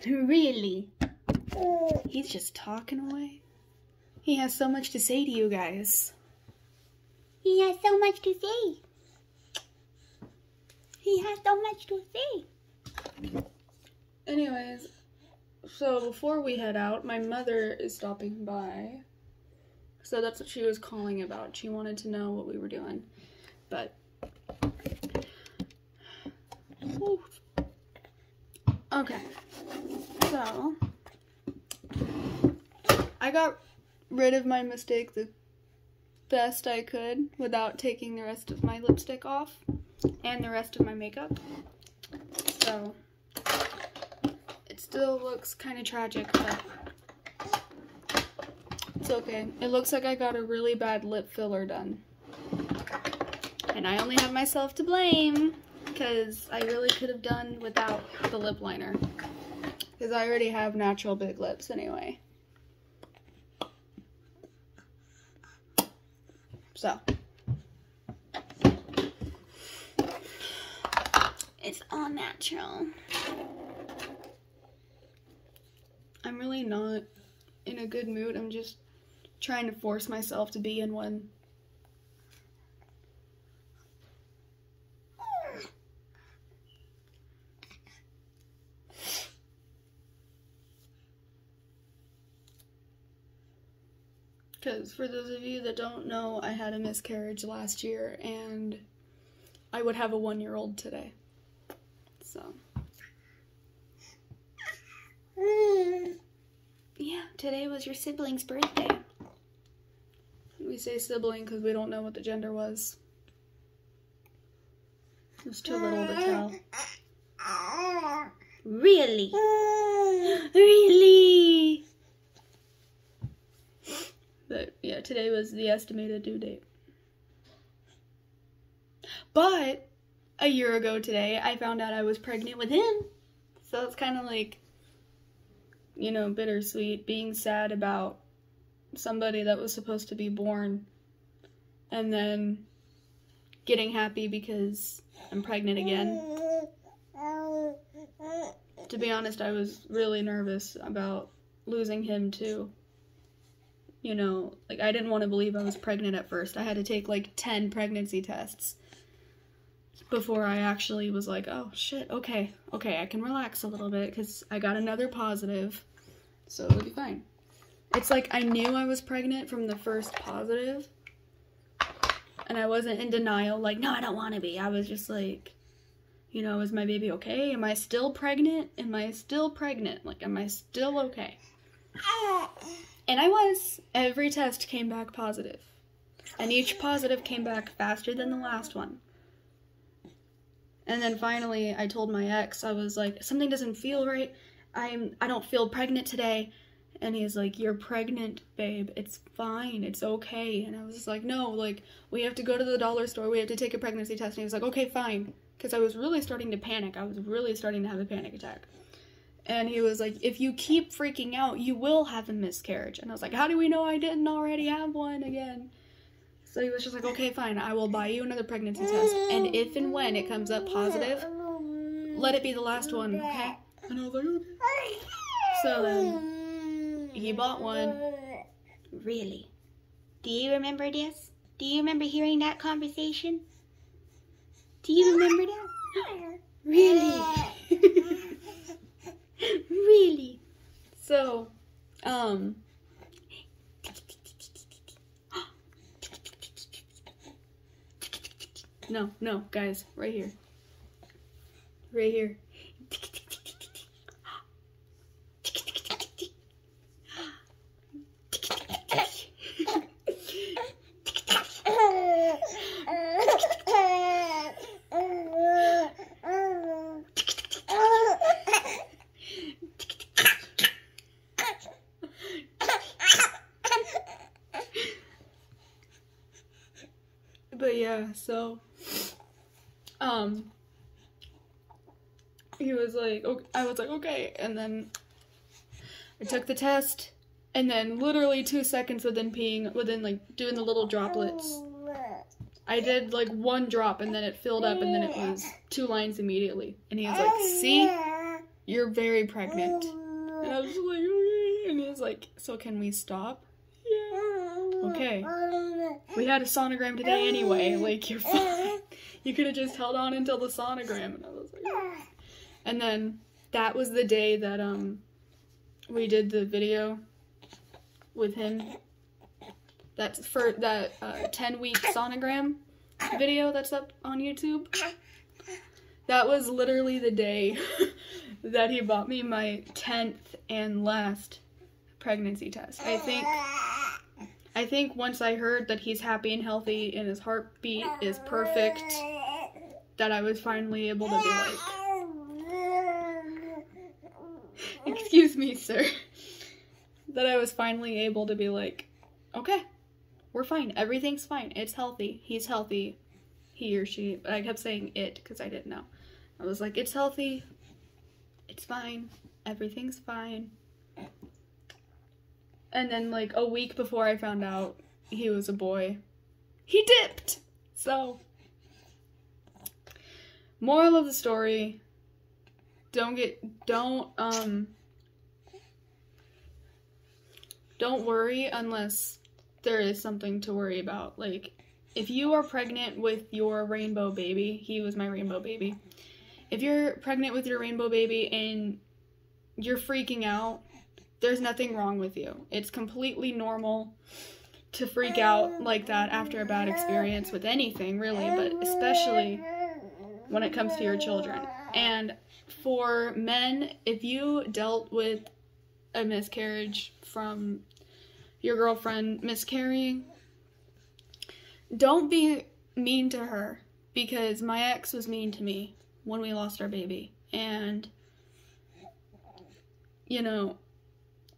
Really? He's just talking away. He has so much to say to you guys. He has so much to say. He has so much to say. Anyways, so before we head out, my mother is stopping by. So that's what she was calling about. She wanted to know what we were doing. But okay. So I got rid of my mistake the best I could without taking the rest of my lipstick off and the rest of my makeup. So it still looks kind of tragic, but it's okay. It looks like I got a really bad lip filler done. And I only have myself to blame because I really could have done without the lip liner. Because I already have natural big lips anyway. So it's all natural. I'm really not in a good mood. I'm just trying to force myself to be in one. Because for those of you that don't know, I had a miscarriage last year, and I would have a 1-year-old today. So, yeah, today was your sibling's birthday. We say sibling because we don't know what the gender was. It was too little to tell. Really? Really? But yeah, today was the estimated due date. But a year ago today, I found out I was pregnant with him. So it's kind of like, you know, bittersweet, being sad about somebody that was supposed to be born and then getting happy because I'm pregnant again. To be honest, I was really nervous about losing him too. You know, like, I didn't want to believe I was pregnant at first. I had to take, like, 10 pregnancy tests before I actually was like, oh, shit, okay, I can relax a little bit, because I got another positive, so it'll be fine. It's like, I knew I was pregnant from the first positive, and I wasn't in denial, like, no, I don't want to be. I was just like, you know, is my baby okay? Am I still pregnant? Am I still pregnant? Like, am I still okay? And I was. Every test came back positive. And each positive came back faster than the last one. And then finally, I told my ex, I was like, something doesn't feel right. I don't feel pregnant today. And he's like, you're pregnant, babe. It's fine. It's okay. And I was just like, no, like, we have to go to the dollar store. We have to take a pregnancy test. And he was like, okay, fine. Because I was really starting to panic. I was really starting to have a panic attack. And he was like, if you keep freaking out, you will have a miscarriage. And I was like, how do we know I didn't already have one again? So he was just like, okay, fine, I will buy you another pregnancy test. And if and when it comes up positive, let it be the last one, okay? And I was like, okay. So then, he bought one. Really? Do you remember this? Do you remember hearing that conversation? Do you remember that? Really? Really? So, no, guys, right here. Right here. But yeah, so, he was like, okay, I was like, okay, and then I took the test, and then literally 2 seconds within like, doing the little droplets, I did, like, 1 drop, and then it filled up, and then it was 2 lines immediately, and he was like, see, you're very pregnant. And I was just like, okay. And he was like, so can we stop? Yeah. Okay. We had a sonogram today anyway. Like, you're fine. You could have just held on until the sonogram. And I was like, oh. And then that was the day that we did the video with him. That's for that 10-week sonogram video that's up on YouTube. That was literally the day that he bought me my 10th and last pregnancy test. I think once I heard that he's happy and healthy and his heartbeat is perfect, that I was finally able to be like, excuse me, sir, that I was finally able to be like, okay, we're fine, everything's fine, it's healthy, he's healthy, he or she, but I kept saying it because I didn't know. I was like, it's healthy, it's fine, everything's fine. And then, like, a week before I found out he was a boy, he dipped! So, moral of the story, don't worry unless there is something to worry about. Like, if you are pregnant with your rainbow baby, he was my rainbow baby. If you're pregnant with your rainbow baby and you're freaking out, there's nothing wrong with you. It's completely normal to freak out like that after a bad experience with anything, really, but especially when it comes to your children. And for men, if you dealt with a miscarriage from your girlfriend miscarrying, don't be mean to her, because my ex was mean to me when we lost our baby. And, you know,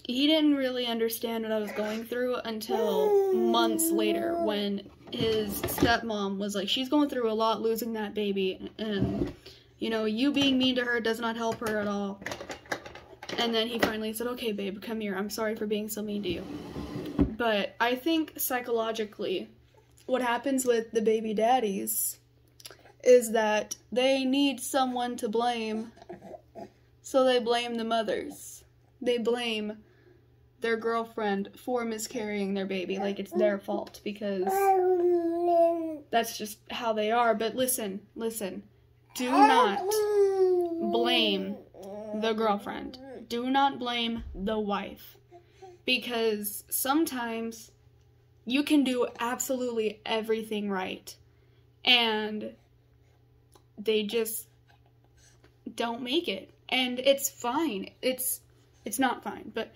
he didn't really understand what I was going through until months later, when his stepmom was like, she's going through a lot losing that baby, and, you know, you being mean to her does not help her at all. And then he finally said, okay, babe, come here, I'm sorry for being so mean to you. But I think psychologically, what happens with the baby daddies is that they need someone to blame, so they blame the mothers. They blame their girlfriend for miscarrying their baby, like it's their fault, because that's just how they are. But listen, do not blame the girlfriend. Do not blame the wife, because sometimes you can do absolutely everything right, and they just don't make it. And it's fine. It's not fine, but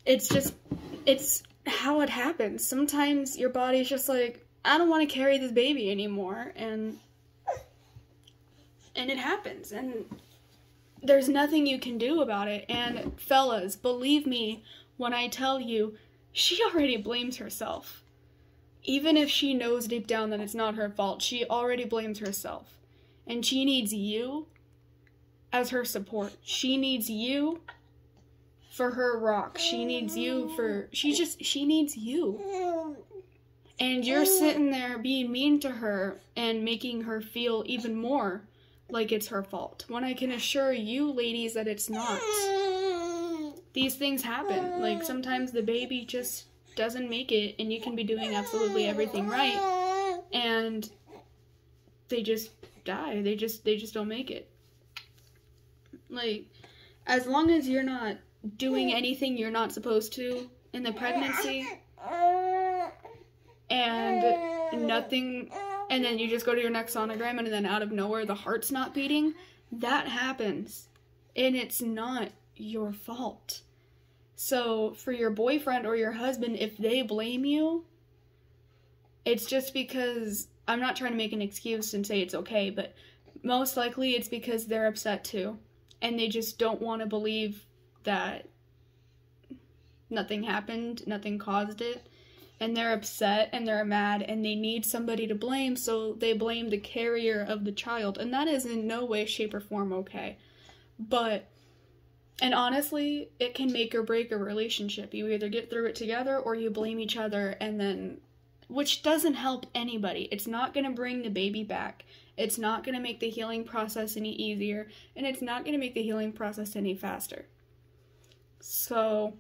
it's how it happens. Sometimes your body's just like, I don't want to carry this baby anymore, and it happens, and there's nothing you can do about it. And fellas, believe me when I tell you, she already blames herself. Even if she knows deep down that it's not her fault, she already blames herself. And she needs you as her support. She needs you for her rock. She needs you for, she needs you. And you're sitting there being mean to her and making her feel even more like it's her fault, when I can assure you ladies that it's not. These things happen. Like, sometimes the baby just doesn't make it, and you can be doing absolutely everything right, and they just die. They just don't make it. Like, as long as you're not doing anything you're not supposed to in the pregnancy, and nothing, and then you just go to your next sonogram, and then out of nowhere the heart's not beating, that happens, and it's not your fault. So for your boyfriend or your husband, if they blame you, it's just because, I'm not trying to make an excuse and say it's okay, but most likely it's because they're upset too, and they just don't want to believe that nothing happened, nothing caused it, and they're upset and they're mad and they need somebody to blame, so they blame the carrier of the child, and that is in no way, shape, or form okay. And honestly, it can make or break a relationship. You either get through it together or you blame each other, and then, which doesn't help anybody. It's not going to bring the baby back. It's not going to make the healing process any easier, and it's not going to make the healing process any faster. So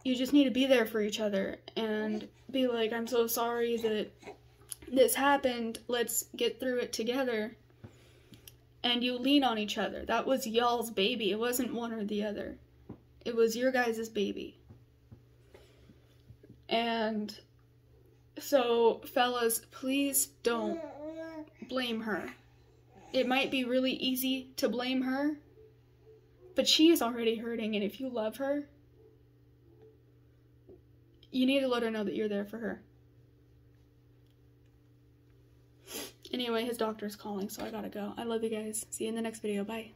you just need to be there for each other and be like, I'm so sorry that this happened. Let's get through it together. And you lean on each other. That was y'all's baby. It wasn't one or the other. It was your guys' baby. And so, fellas, please don't blame her. It might be really easy to blame her, but she is already hurting, and if you love her, you need to let her know that you're there for her. Anyway, his doctor's calling, so I gotta go. I love you guys. See you in the next video. Bye.